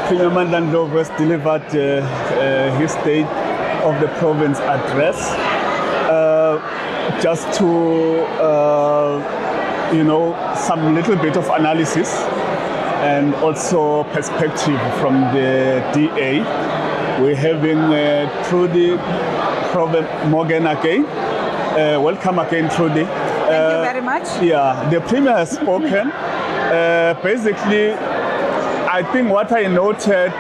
Premier Mandla Ndlovu has delivered his State of the Province address. Just to, some little bit of analysis and also perspective from the DA. We're having Trudy Morgan again. Welcome again, Trudy. Thank you very much. Yeah, the Premier has spoken. Basically, I think what I noted,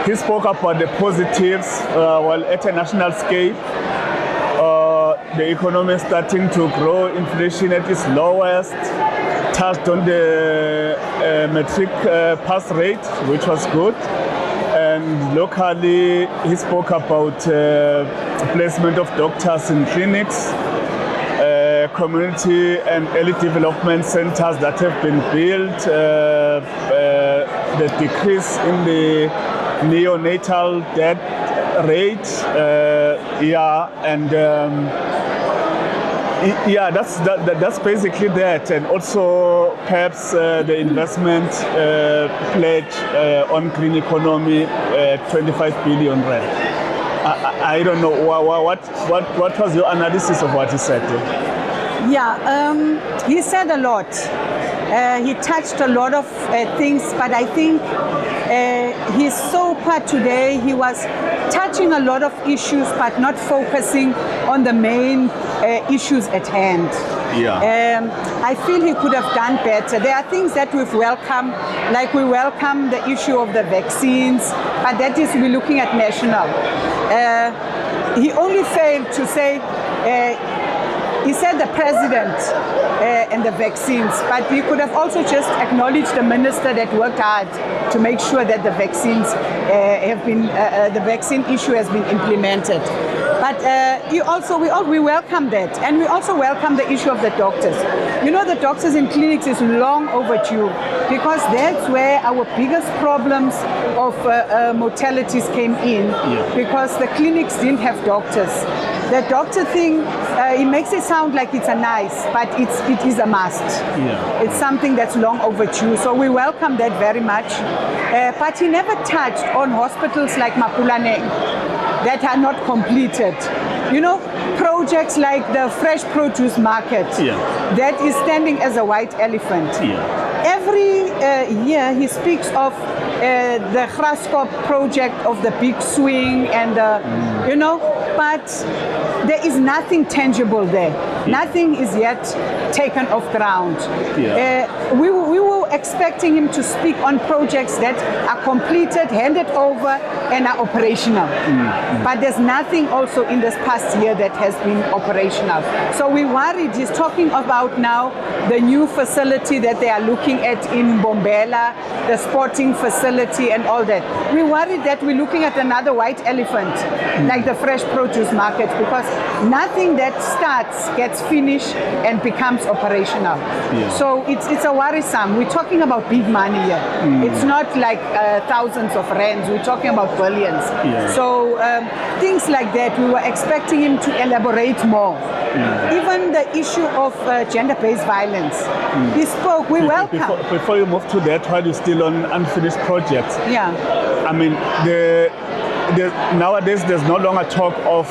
he spoke about the positives, at a national scale. The economy is starting to grow, inflation at its lowest, touched on the metric pass rate, which was good. And locally, he spoke about placement of doctors in clinics, community and early development centers that have been built, the decrease in the neonatal death rate, that's basically that, and also perhaps the investment pledge on green economy, 25 billion rand. I don't know what was your analysis of what he said? Yeah, he said a lot. He touched a lot of things, but I think his SOPA today, he was touching a lot of issues, but not focusing on the main issues at hand. Yeah. I feel he could have done better. There are things that we've welcomed, like we welcome the issue of the vaccines, but that is, we're looking at national. He only failed to say, he said the president and the vaccines, but we could have also just acknowledged the minister that worked hard to make sure that the vaccines have been, the vaccine issue has been implemented. But we welcome that, and we also welcome the issue of the doctors. You know, the doctors in clinics is long overdue, because that's where our biggest problems of mortalities came in, because the clinics didn't have doctors. The doctor thing, it makes it sound like it's a nice, but it is a must. Yeah. It's something that's long overdue, so we welcome that very much. But he never touched on hospitals like Mpumalanga that are not completed. You know, projects like the fresh produce market, that is standing as a white elephant. Every year he speaks of the Graskop project of the big swing and, but there is nothing tangible there. Nothing is yet taken off ground. We were expecting him to speak on projects that are completed, handed over, and are operational. But there's nothing also in this past year that has been operational. So we're worried. He's talking about now the new facility that they are looking at in Bombela, the sporting facility and all that. We're worried that we're looking at another white elephant, like the fresh produce market, because nothing that starts gets finished and becomes operational. So it's a worrisome. We're talking about big money here. It's not like thousands of rands. We're talking about billions. So things like that, we were expecting him to elaborate more. Even the issue of gender-based violence. He spoke, we welcome. Before you move to that, while you're still on unfinished projects, I mean, nowadays there's no longer talk of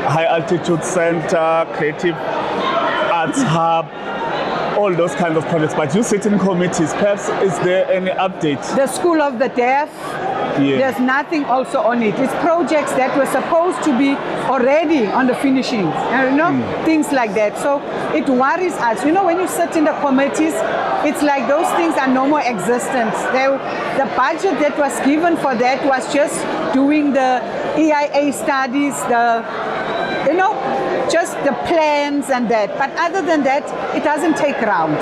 high altitude center, creative arts hub, all those kinds of projects, but you sit in committees. Perhaps is there any update? The School of the Deaf, there's nothing also on it. It's projects that were supposed to be already on the finishing, things like that. So it worries us. You know, when you sit in the committees, it's like those things are no more existent. The budget that was given for that was just doing the EIA studies, just the plans and that. But other than that, it doesn't take ground.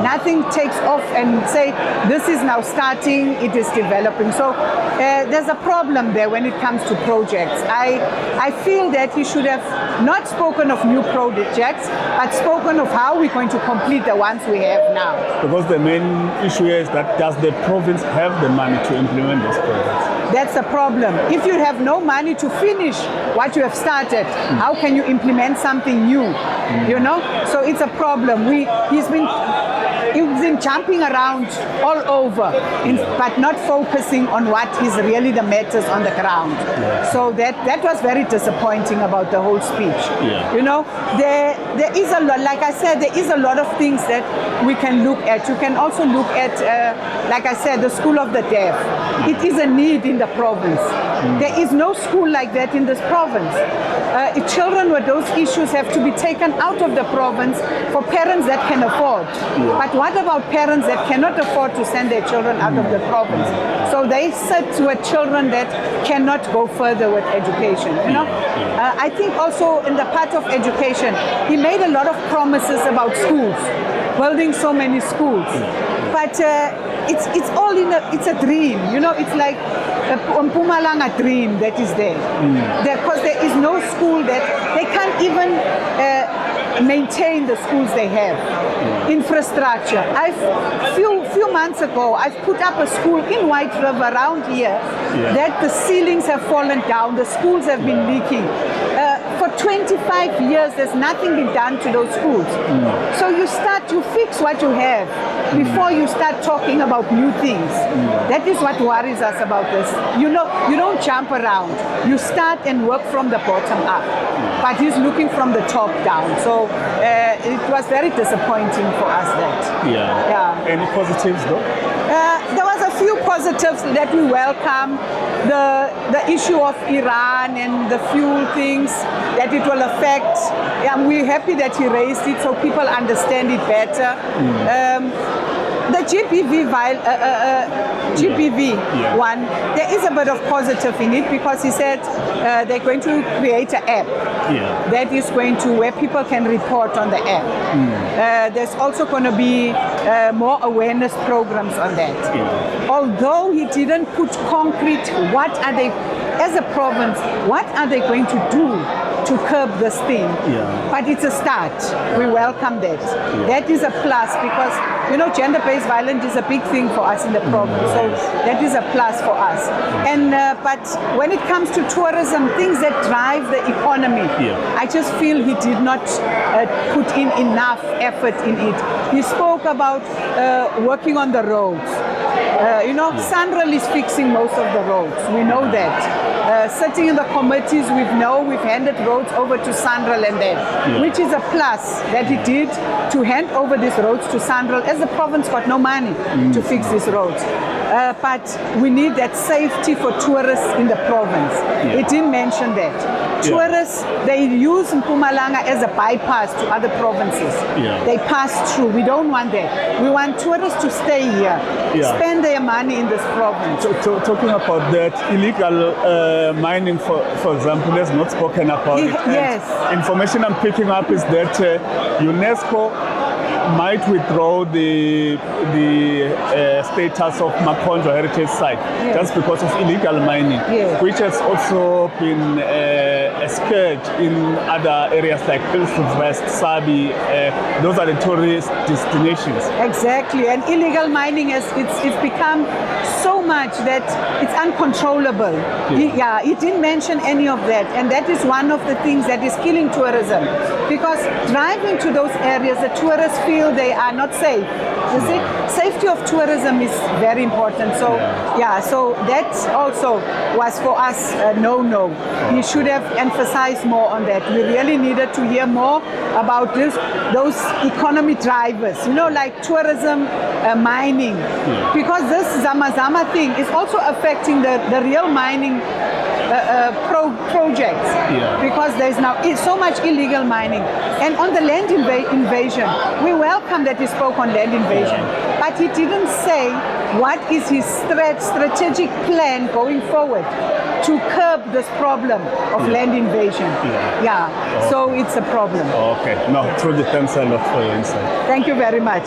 Nothing takes off and say, this is now starting, it is developing. So there's a problem there when it comes to projects. I feel that he should have not spoken of new projects, but spoken of how we're going to complete the ones we have now. Because the main issue here is that does the province have the money to implement those projects? That's the problem. If you have no money to finish what you have started, how can you implement something new? So it's a problem. He's been he's been jumping around all over, but not focusing on what is really the matters on the ground. So that was very disappointing about the whole speech. You know, there is a lot, like I said, there is a lot of things that we can look at. You can also look at, like I said, the school of the deaf. It is a need in the province. There is no school like that in this province. Children with those issues have to be taken out of the province for parents that can afford. But what about parents that cannot afford to send their children out of the province? So they sit with children that cannot go further with education. You know, I think also in the part of education, he made a lot of promises about schools, building so many schools. But it's all it's a dream. You know, it's like a Mpumalanga dream that is there. Because there is no school that they can't even maintain the schools they have. Infrastructure. Few months ago, I've put up a school in White River around here that the ceilings have fallen down, the schools have been leaking. For 25 years, there's nothing been done to those schools. So you fix what you have before you start talking about new things. That is what worries us about this. You know, you don't jump around. You start and work from the bottom up. But he's looking from the top down. So it was very disappointing for us that. Any positives though? There was a few positives that we welcome. The issue of Iran and the fuel things that it will affect. We're happy that he raised it so people understand it better. The GPV one, there is a bit of positive in it because he said they're going to create an app that is going to where people can report on the app. There's also going to be more awareness programs on that. Although he didn't put concrete, what are they, as a province, what are they going to do to curb this thing? But it's a start. We welcome that. That is a plus because, you know, gender-based violence is a big thing for us in the province. So that is a plus for us. And but when it comes to tourism, things that drive the economy, I just feel he did not put in enough effort in it. He spoke about working on the roads. You know, Sanral is fixing most of the roads. We know that. Sitting in the committees, we've handed roads over to Sanral and that, which is a plus that he did to hand over these roads to Sanral as the province got no money to fix these roads. But we need that safety for tourists in the province. He didn't mention that. Tourists, they use Mpumalanga as a bypass to other provinces. They pass through. We don't want that. We want tourists to stay here, spend their money in this province. Talking about that, illegal mining, for example, has not spoken about it. Information I'm picking up is that UNESCO might withdraw the status of Makonjo Heritage Site just because of illegal mining, which has also been a scourge in other areas like Pilsford West, Sabi. Those are the tourist destinations. Exactly, and illegal mining it's become so much that it's uncontrollable. He didn't mention any of that, and that is one of the things that is killing tourism, because driving to those areas, the tourists feel they are not safe. You see, safety of tourism is very important. So so that also was for us a no-no. He should have emphasized more on that. We really needed to hear more about those economy drivers, you know, like tourism, mining, because this Zama thing is also affecting the real mining projects, because there's now so much illegal mining. And on the land invasion, we welcome that he spoke on land invasion, but he didn't say what is his strategic plan going forward to curb this problem of land invasion. So it's a problem. Okay, no, truly thanks a lot for your insight. Thank you very much.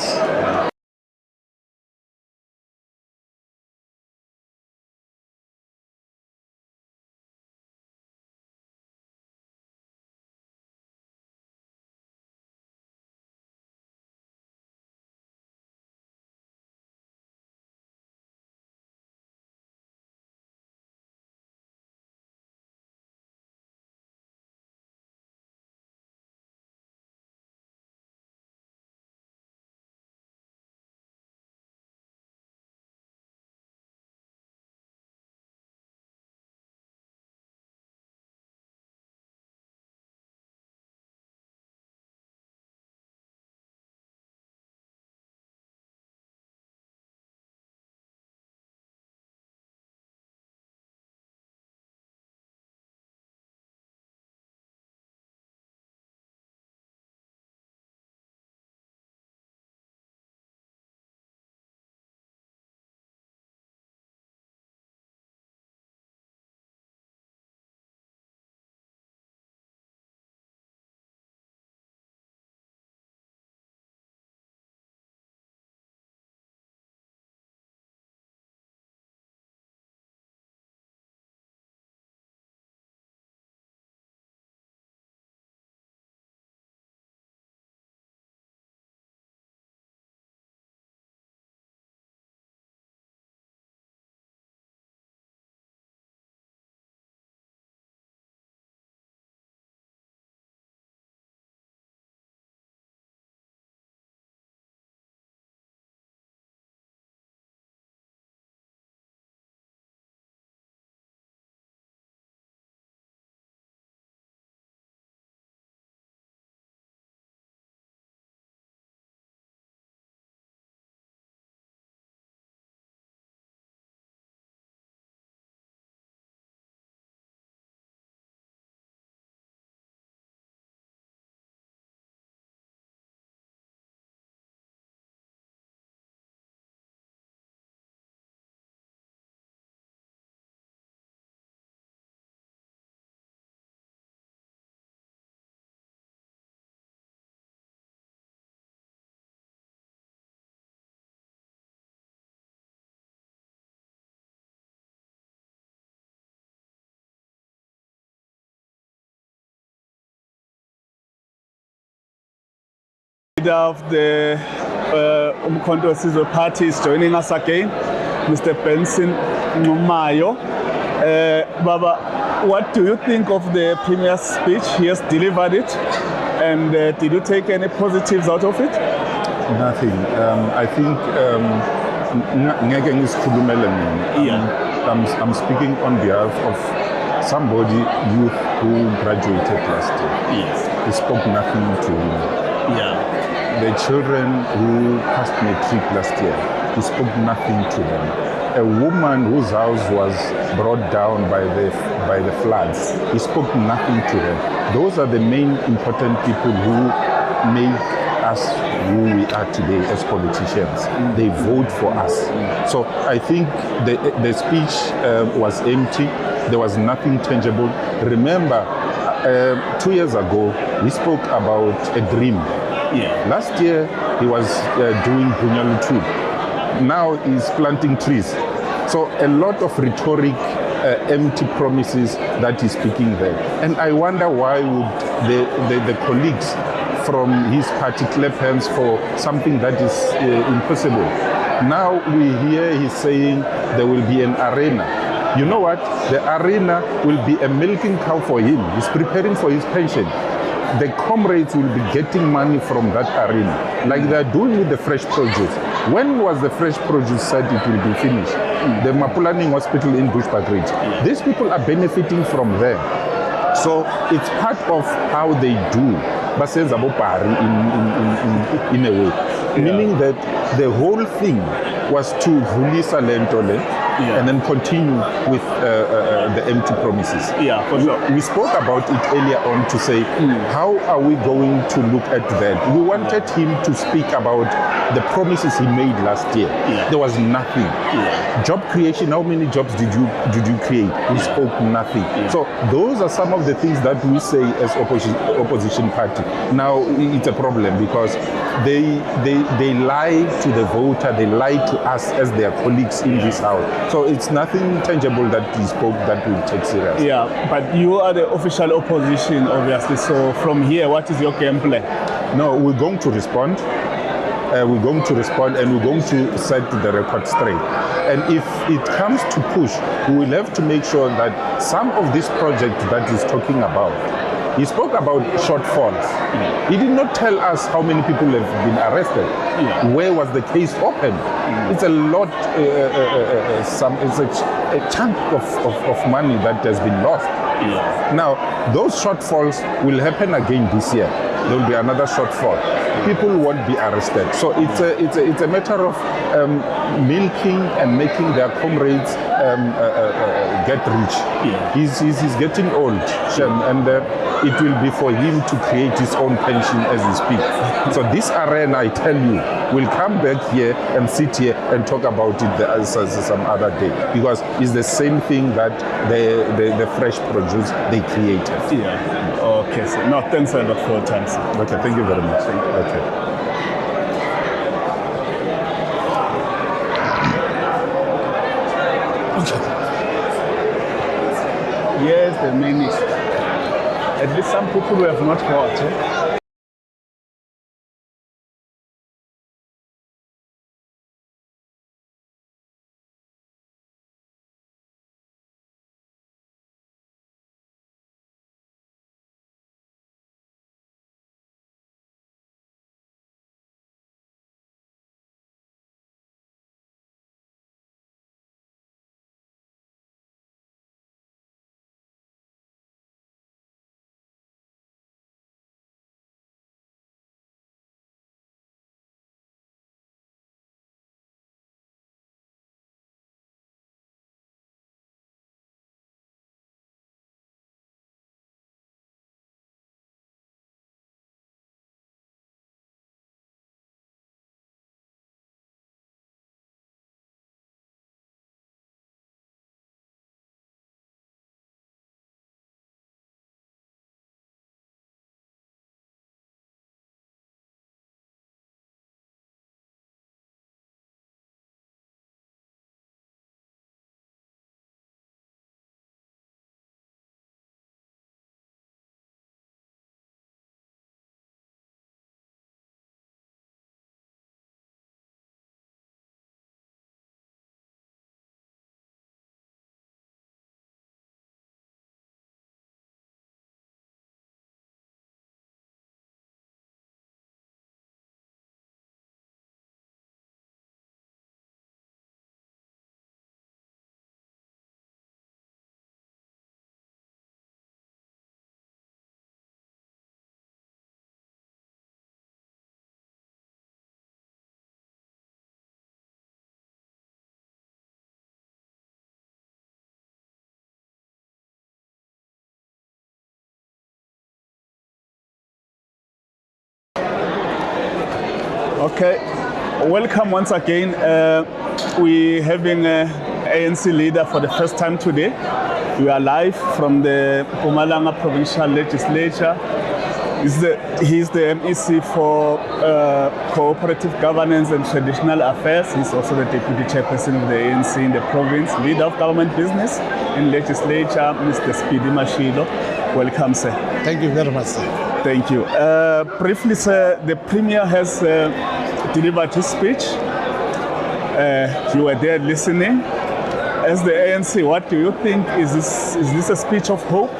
Leader of the Umkhonto Sizwe Party is joining us again, Mr. Benson Ngumayo. Baba, what do you think of the Premier's speech? He has delivered it, and did you take any positives out of it? Nothing. I think ngeke ngisikhulumele mina. I'm speaking on behalf of somebody, youth who graduated last year. Yes. He spoke nothing to the children who passed matric last year. He spoke nothing to them. A woman whose house was brought down by the floods. He spoke nothing to them. Those are the main important people who make us who we are today as politicians. They vote for us. So I think the speech was empty. There was nothing tangible. Remember, 2 years ago, we spoke about a dream. Last year, he was doing Bunyalu too. Now he's planting trees. So a lot of rhetoric, empty promises that he's speaking there. And I wonder why would the colleagues from his party clap hands for something that is impossible. Now we hear he's saying there will be an arena. You know what? The arena will be a milking cow for him. He's preparing for his pension. The comrades will be getting money from that arena, like they're doing with the fresh produce. When was the fresh produce said it will be finished? The Mpumalanga Hospital in Bushbuckridge. These people are benefiting from them. So it's part of how they do. Basenza bopari in a way, meaning that the whole thing was to vulisa lentole and then continue with the empty promises. For sure. We spoke about it earlier on to say, how are we going to look at that? We wanted him to speak about the promises he made last year. There was nothing. Job creation, how many jobs did you create? He spoke nothing. So those are some of the things that we say as opposition party. Now it's a problem because they lie to the voter, they lie to us as their colleagues in this house. So it's nothing tangible that he spoke that we take serious. But you are the official opposition, obviously. So from here, what is your game plan? No, we're going to respond. We're going to respond and we're going to set the record straight. And if it comes to push, we will have to make sure that some of this project that he's talking about, he spoke about shortfalls. He did not tell us how many people have been arrested. Where was the case opened? It's a lot, it's a chunk of money that has been lost. Now, those shortfalls will happen again this year. There will be another shortfall. People won't be arrested. So it's a matter of milking and making their comrades get rich. He's getting old, and it will be for him to create his own pension as we speak. So this arena, I tell you, will come back here and sit here and talk about it some other day, because it's the same thing that the fresh produce they created. Okay, so no, thanks a lot for your time, sir. Okay, thank you very much. Okay. Yes, the minister. At least some people who have not got. Okay, welcome once again. We're having an ANC leader for the first time today. We are live from the Mpumalanga Provincial Legislature. He's the MEC for Cooperative Governance and Traditional Affairs. He's also the Deputy Chairperson of the ANC in the province, Leader of Government Business in Legislature, Mr. Speedy Mashilo. Welcome, sir. Thank you very much, sir. Thank you. Briefly, sir, the Premier has delivered his speech. You were there listening. As the ANC, what do you think? Is this a speech of hope?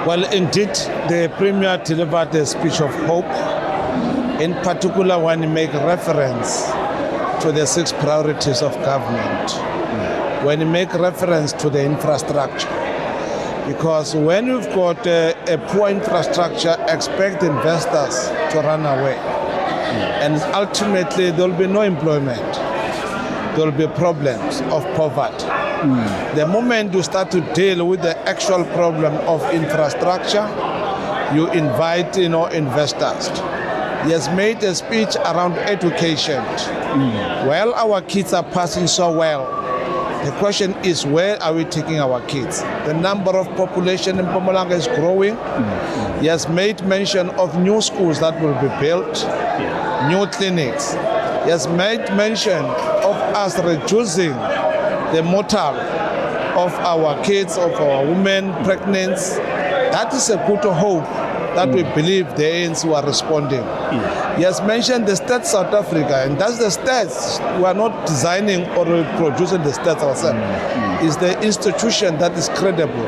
Well, indeed, the Premier delivered a speech of hope, in particular when he made reference to the 6 priorities of government, when he made reference to the infrastructure. Because when you've got a poor infrastructure, expect investors to run away. And ultimately, there will be no employment. There will be problems of poverty. The moment you start to deal with the actual problem of infrastructure, you invite investors. He has made a speech around education. Well, our kids are passing so well. The question is, where are we taking our kids? The number of population in Mpumalanga is growing. He has made mention of new schools that will be built, new clinics. He has made mention of us reducing the mortal of our kids, of our women, pregnant. That is a good hope that we believe the ANC were responding. He has mentioned the state South Africa, and that's the states. We are not designing or producing the states ourselves. It's the institution that is credible,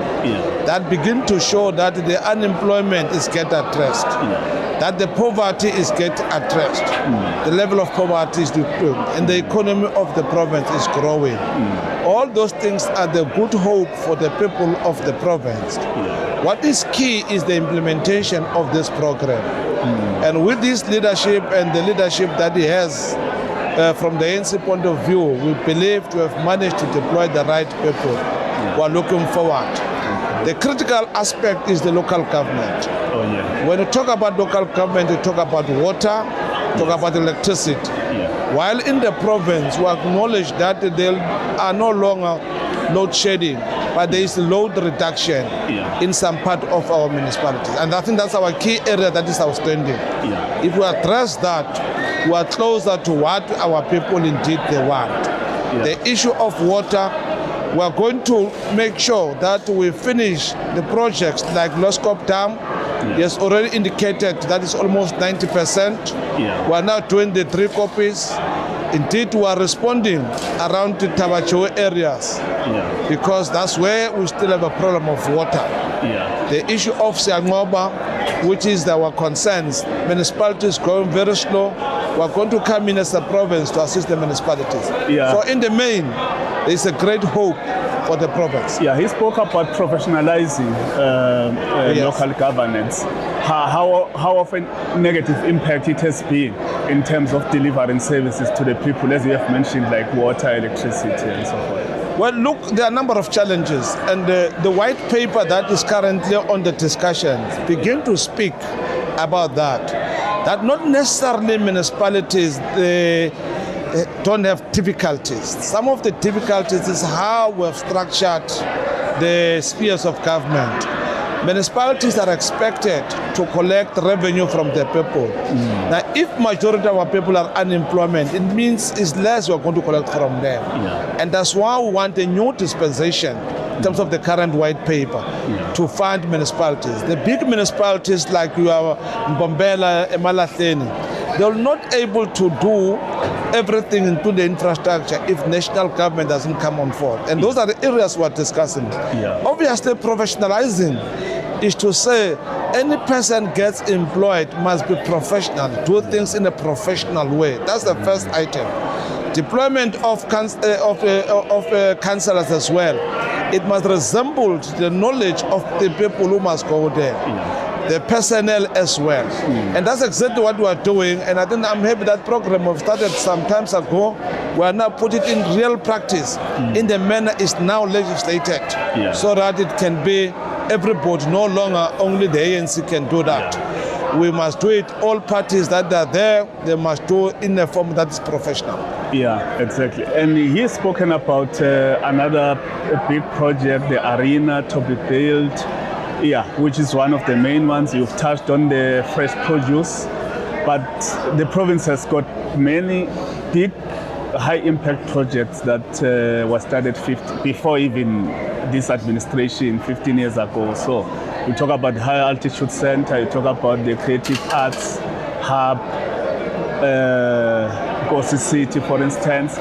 that begin to show that the unemployment is get addressed, that the poverty is get addressed, the level of poverty is decreasing, and the economy of the province is growing. All those things are the good hope for the people of the province. What is key is the implementation of this program. And with this leadership and the leadership that he has from the ANC point of view, we believe to have managed to deploy the right people who are looking forward. The critical aspect is the local government. When you talk about local government, you talk about water, talk about electricity. While in the province, we acknowledge that there are no longer load shedding, but there is load reduction in some part of our municipalities. And I think that's our key area that is outstanding. If we address that, we are closer to what our people indeed they want. The issue of water, we are going to make sure that we finish the projects like Loskop Dam. He has already indicated that is almost 90%. We are now doing the 3 copies. Indeed, we are responding around the Tabacho areas because that's where we still have a problem of water. The issue of Siangoba, which is our concerns, municipalities going very slow. We are going to come in as a province to assist the municipalities. So in the main, there is a great hope for the province. He spoke about professionalizing local governance. How often negative impact it has been in terms of delivering services to the people, as you have mentioned, like water, electricity, and so forth? Well, look, there are a number of challenges, and the white paper that is currently on the discussion begin to speak about that. That not necessarily municipalities don't have difficulties. Some of the difficulties is how we have structured the spheres of government. Municipalities are expected to collect revenue from the people. Now, if majority of our people are unemployment, it means it's less we're going to collect from them. And that's why we want a new dispensation in terms of the current white paper to fund municipalities. The big municipalities like you are Mbombela, Emalahleni, they're not able to do everything into the infrastructure if national government doesn't come on board. And those are the areas we're discussing. Obviously, professionalizing is to say any person gets employed must be professional, do things in a professional way. That's the first item. Deployment of councillors as well. It must resemble the knowledge of the people who must go there. The personnel as well. And that's exactly what we are doing. And I think I'm happy that program we've started some time ago. We are now put it in real practice in the manner it's now legislated so that it can be everybody, no longer only the ANC can do that. we must do it. All parties that are there, they must do in a form that is professional. Yeah, exactly. And he's spoken about another big project, the arena to be built, yeah, which is one of the main ones. You've touched on the fresh produce, but the province has got many big, high-impact projects that were started before even this administration 15 years ago. So you talk about the High Altitude Center, you talk about the Creative Arts Hub, Kosi City, for instance.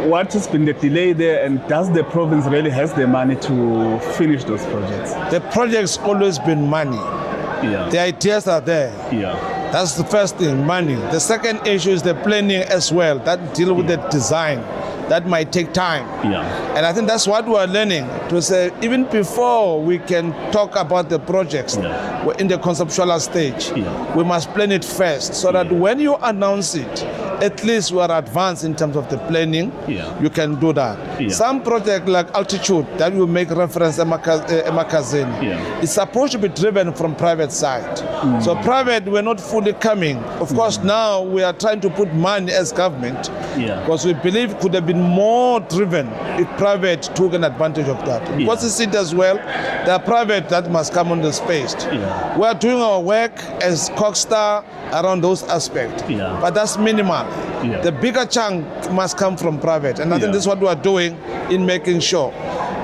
What has been the delay there, and does the province really has the money to finish those projects? The project's always been money. Yeah. The ideas are there. Yeah. That's the first thing, money. The second issue is the planning as well, that deal with the design. That might take time. Yeah. And I think that's what we're learning, to say even before we can talk about the projects we're in the conceptual stage, we must plan it first, so that when you announce it, at least we are advanced in terms of the planning. You can do that. Some project like Altitude that you make reference to Emakazini, it's supposed to be driven from private side. So private, we're not fully coming. Of course, now we are trying to put money as government, because we believe it could have been more driven if private took an advantage of that. Because it's it as well, there are private that must come on the space. We are doing our work as Cockstar around those aspects, but that's minimal. The bigger chunk must come from private, and I think this is what we are doing in making sure.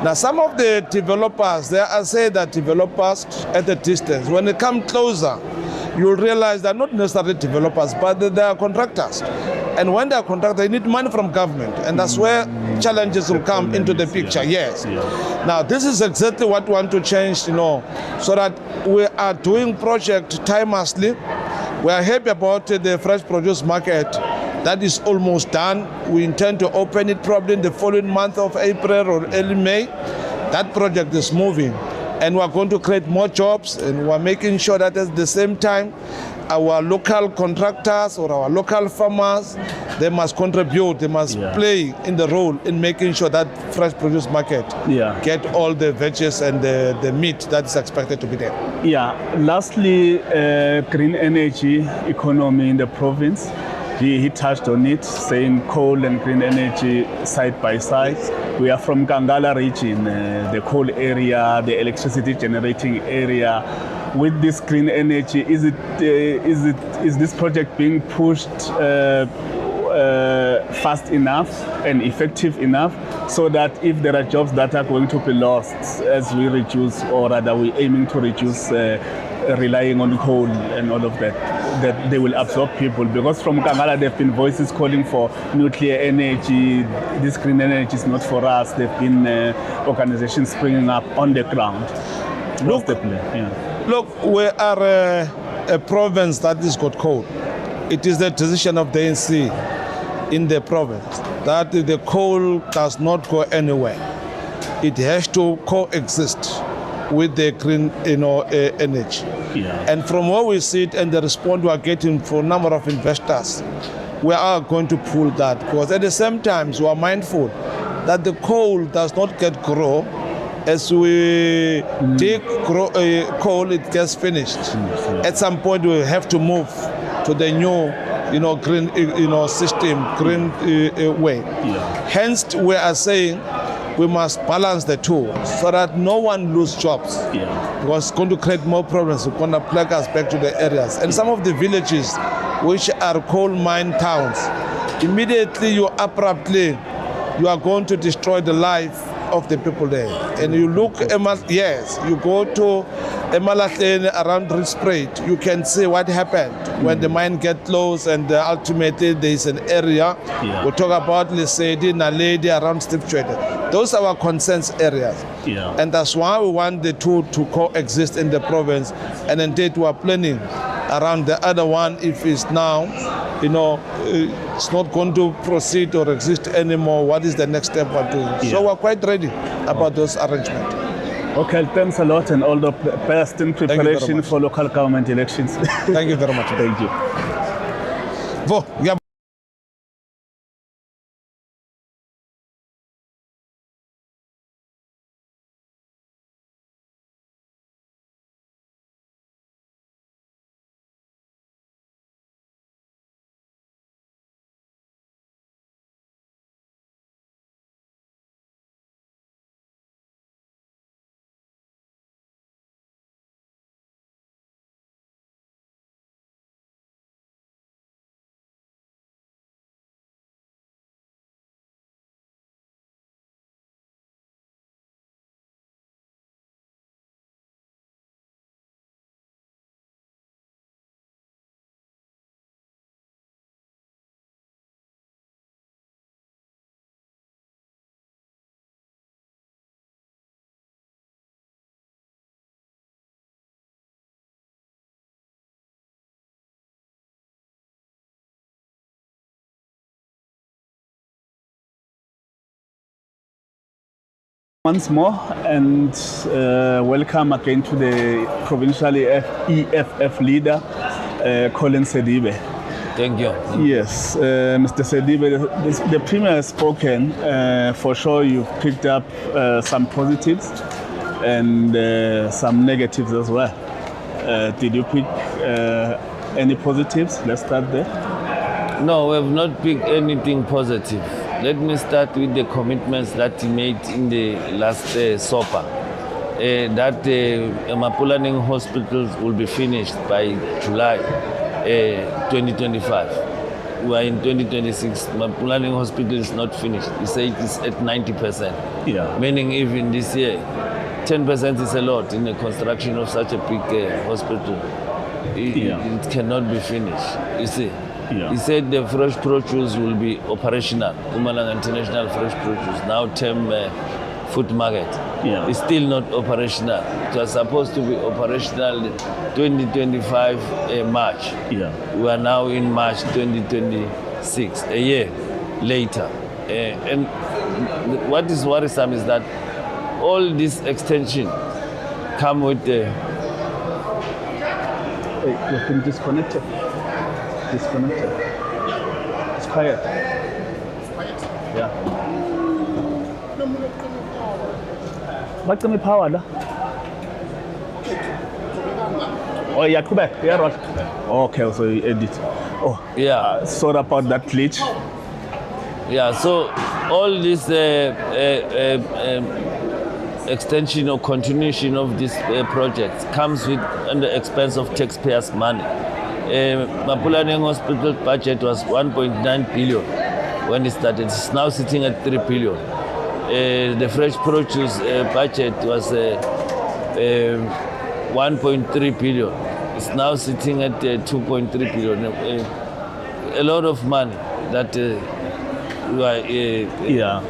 Now, some of the developers, there I say that developers at a distance, when they come closer, you'll realize they're not necessarily developers, but they are contractors. And when they are contractors, they need money from government, and that's where challenges will come into the picture. Now, this is exactly what we want to change, so that we are doing project timelessly. We are happy about the fresh produce market. That is almost done. We intend to open it probably in the following month of April or early May. That project is moving, and we are going to create more jobs, and we are making sure that at the same time, our local contractors or our local farmers, they must contribute, they must play in the role in making sure that fresh produce market get all the veggies and the meat that is expected to be there. Lastly, green energy economy in the province. He touched on it, saying coal and green energy side by side. We are from Kangala region, the coal area, the electricity generating area. With this green energy, is this project being pushed fast enough and effective enough, so that if there are jobs that are going to be lost as we reduce, or rather we're aiming to reduce relying on coal and all of that, that they will absorb people? Because from Kangala there have been voices calling for nuclear energy. This green energy is not for us. There have been organizations springing up on the ground. Look, we are a province that is got coal. It is the decision of the ANC in the province that the coal does not go anywhere. It has to coexist with the green energy. And from what we see it and the response we are getting from a number of investors, we are going to pull that, because at the same time we are mindful that the coal does not get grow. As we dig coal, it gets finished. At some point we have to move to the new green system, green way. Hence we are saying we must balance the two, so that no one lose jobs. Because it's going to create more problems. It's going to plague us back to the areas. And some of the villages which are coal mine towns, immediately you are going to destroy the life of the people there. And you look, you go to Emalahleni around Risprait, you can see what happened when the mine get close, and ultimately there is an area. We talk about Lesedi, Naledi, around Stipchwede. Those are our concerns areas. And that's why we want the two to coexist in the province. And indeed we are planning around the other one, if it's now, it's not going to proceed or exist anymore. What is the next step we're doing? So we're quite ready about those arrangements. Okay, thanks a lot, and all the best in preparation for local government elections. Thank you very much. Thank you. Once more, and welcome again to the provincial EFF leader, Colin Sedibe. Thank you. Yes, Mr. Sedibe, the Premier has spoken. For sure, you've picked up some positives and some negatives as well. Did you pick any positives? Let's start there. No, we have not picked anything positive. Let me start with the commitments that he made in the last SOPA, that Mpumalanga hospitals will be finished by July 2025. We are in 2026. Mpumalanga hospital is not finished. He said it is at 90%. Yeah. Meaning even this year, 10% is a lot in the construction of such a big hospital. It cannot be finished, you see. Yeah. He said the fresh produce will be operational. Mpumalanga International Fresh Produce, now term food market. Yeah. It's still not operational. It was supposed to be operational 2025 March. Yeah. We are now in March 2026, a year later. And what is worrisome is that all this extension come with the... Hey, you've been disconnected. Disconnected. It's quiet. Yeah. What can we power? Oh, yeah, come back. Yeah, right. Okay, so you edit. Oh, Yeah. Sorry about that glitch. Yeah, so all this extension or continuation of this project comes with at the expense of taxpayers' money. Mpumalanga Hospital budget was 1.9 billion when it started. It's now sitting at 3 billion. The fresh produce budget was 1.3 billion. It's now sitting at 2.3 billion. A lot of money that Yeah.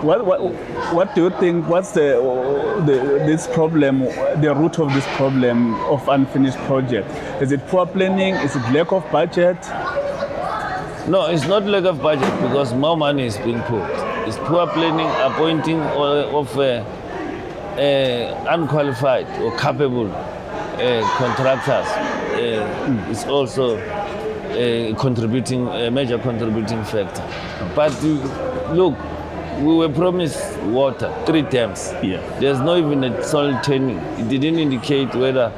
What do you think? What's this problem? The root of this problem of unfinished project? Is it poor planning? Is it lack of budget? No, it's not lack of budget because more money is being put. It's poor planning, appointing of unqualified or capable contractors. It's also a major contributing factor. But look, we were promised water 3 times. Yeah. There's not even a soil turning. It didn't indicate whether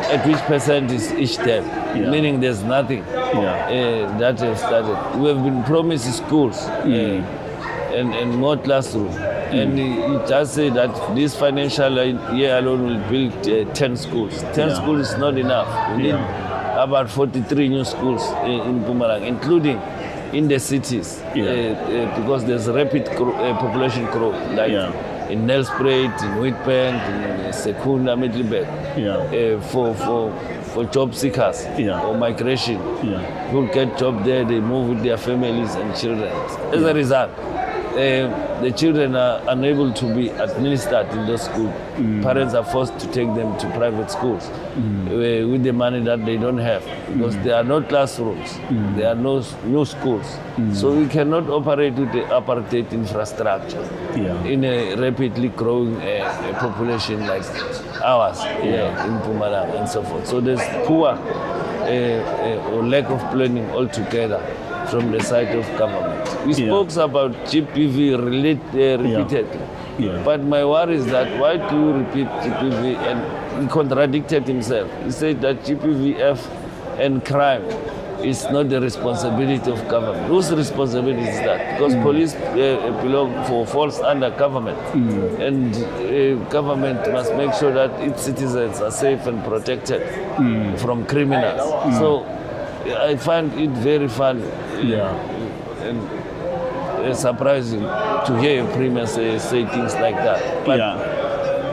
at which percent is each dam, meaning there's nothing that has started. We have been promised schools and more classrooms. And it does say that this financial year alone will build 10 schools. 10 schools is not enough. We need about 43 new schools in Mpumalanga, including in the cities, because there's rapid population growth, like in Nelspruit, in Witbank, in Secunda, Middleburg, for job seekers or migration. People get job there, they move with their families and children. As a result, the children are unable to be administered in those schools. Parents are forced to take them to private schools with the money that they don't have, because there are no classrooms, there are no new schools. So we cannot operate with the apartheid infrastructure in a rapidly growing population like ours in Mpumalanga and so forth. So there's poor or lack of planning altogether from the side of government. We spoke about GPV repeatedly, but my worry is that why do you repeat GPV? And he contradicted himself. He said that GPVF and crime is not the responsibility of government. Whose responsibility is that? Because police falls under government, and government must make sure that its citizens are safe and protected from criminals. So I find it very funny and surprising to hear a Premier say things like that. But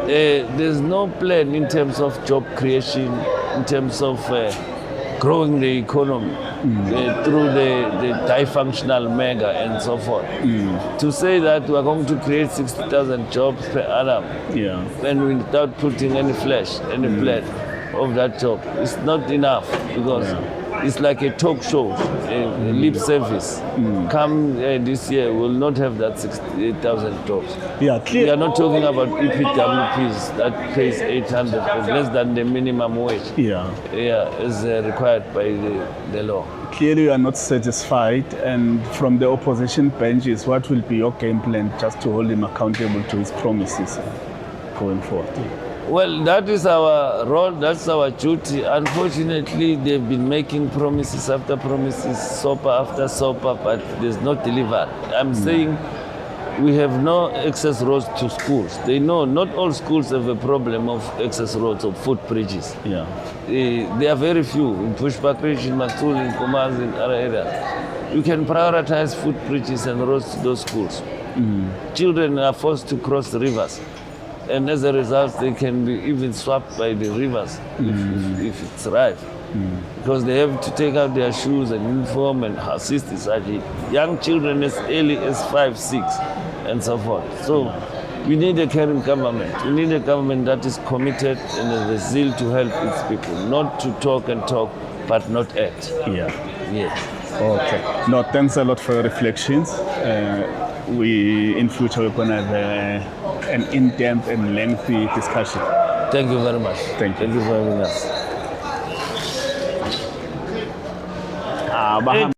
there's no plan in terms of job creation, in terms of growing the economy through the dysfunctional mega and so forth. To say that we are going to create 60,000 jobs per annum and without putting any flesh, any blood of that job, it's not enough, because it's like a talk show, a lip service. Come this year, we'll not have that 68,000 jobs. Yeah, We clear. are not talking about EPWPs that pays 800, less than the minimum wage. Yeah. Yeah, is required by the law. Clearly, you are not satisfied, and from the opposition benches, what will be your game plan just to hold him accountable to his promises going forward? Well, that is our role, that's our duty. Unfortunately, they've been making promises after promises, SOPA after SOPA, but there's no delivery. I'm saying we have no access roads to schools. They know not all schools have a problem of access roads or footbridges. Yeah. There are very few in Pushpakrish, in Matul, in Komas, in other areas. You can prioritize footbridges and roads to those schools. Children are forced to cross the rivers, and as a result, they can be even swapped by the rivers if it's right. Because they have to take out their shoes and uniform and assist such young children as early as 5, 6, and so forth. So we need a caring government. We need a government that is committed and has the zeal to help its people, not to talk and talk, but not act. Yeah. Yes. Okay. No, thanks a lot for your reflections. In future, we're going to have an in-depth and lengthy discussion. Thank you very much. Thank you. Thank you for having us. Baham.